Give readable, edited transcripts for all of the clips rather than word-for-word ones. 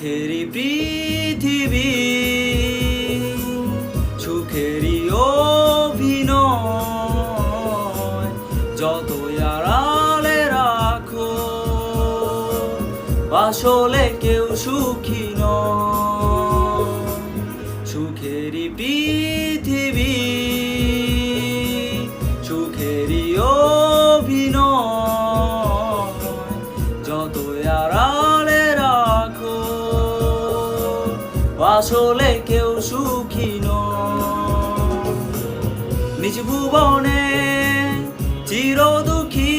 সুখেরই পৃথিবী, সুখেরই অভিনয়, যতই আড়ালে রাখো আসলে কেউ সুখী নয়। সুখেরই পৃথিবী, সুখেরই অভিনয়, যতই আড়ালে রাখো আসলে কেউ সুখী নয়। নিজ ভুবনে চির দুঃখী,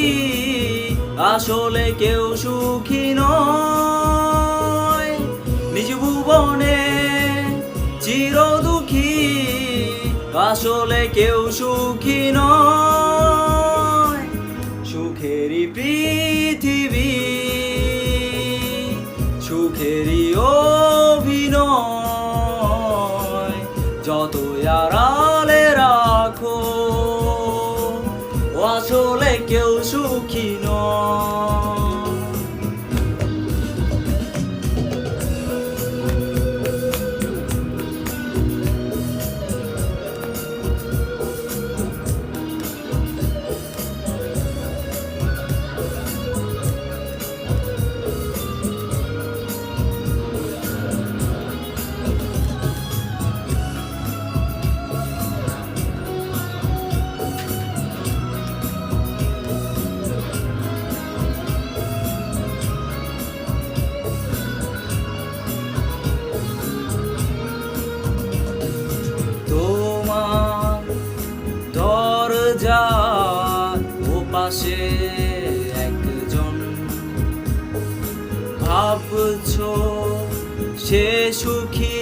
আসলে কেউ সুখী নয়। নিজ ভুবনে চির দুঃখী, আসলে কেউ সুখী নয়। সুখেরই পৃথিবী, সুখেরই অভিনয়, যতই আড়ালে রাখো আসলে কেউ সুখী নয়। দরজার ওপাশে একজন, ভাবছো সে সুখী,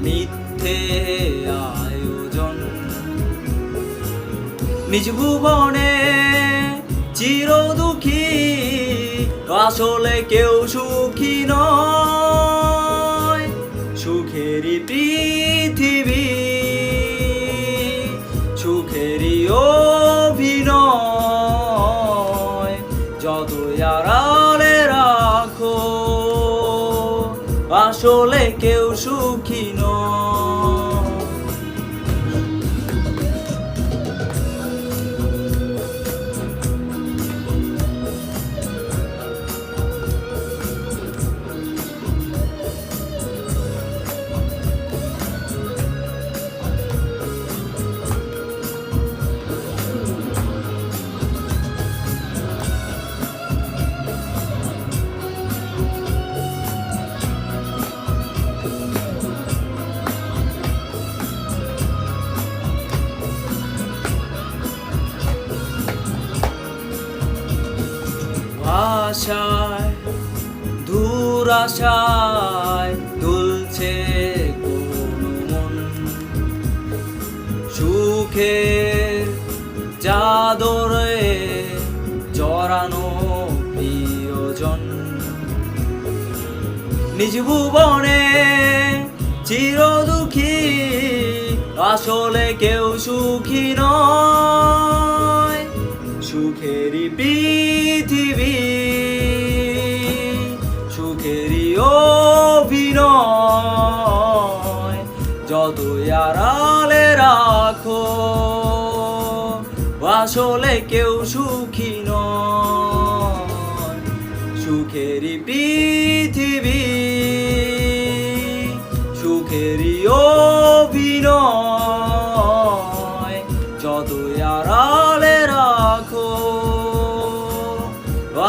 মিথ্যে আয়োজন। নিজ ভুবনে চির দুঃখী, আসলে কেউ সুখী নয়। সুখেরই পৃথিবী, সুখেরই অভিনয়, যতই আড়ালে রাখো আসলে কেউ সুখী নয়। আশায় দুরাশায় দুলছে কোনো মন, সুখের চাদরে জড়ানো প্রিয়জন। নিজ ভুবনে চির দুঃখী, আসলে কেউ সুখী নয়। সুখেরই পৃথিবী, সুখেরই অভিনয়, যতই আড়ালে রাখো আসলে কেউ সুখী নয়। সুখেরই পৃথিবী, সুখেরই অভিনয়, যতই আড়ালে রাখো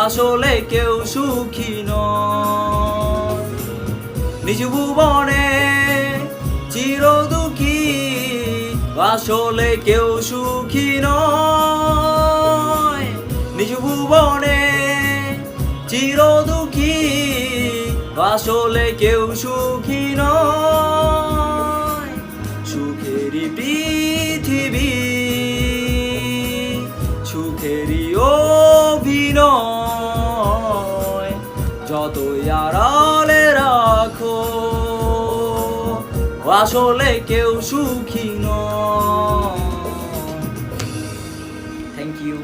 আসলে কেউ সুখী নয়। নিজ ভুবনে চির দুঃখী, আসলে কেউ সুখী নয়। নিজ ভুবনে চির দুঃখী, আসলে কেউ সুখী নয়। সুখেরই পৃথিবী, সুখেরই অভিনয়, যতই আড়ালে রাখো আসলে কেউ সুখী নয়। Thank you.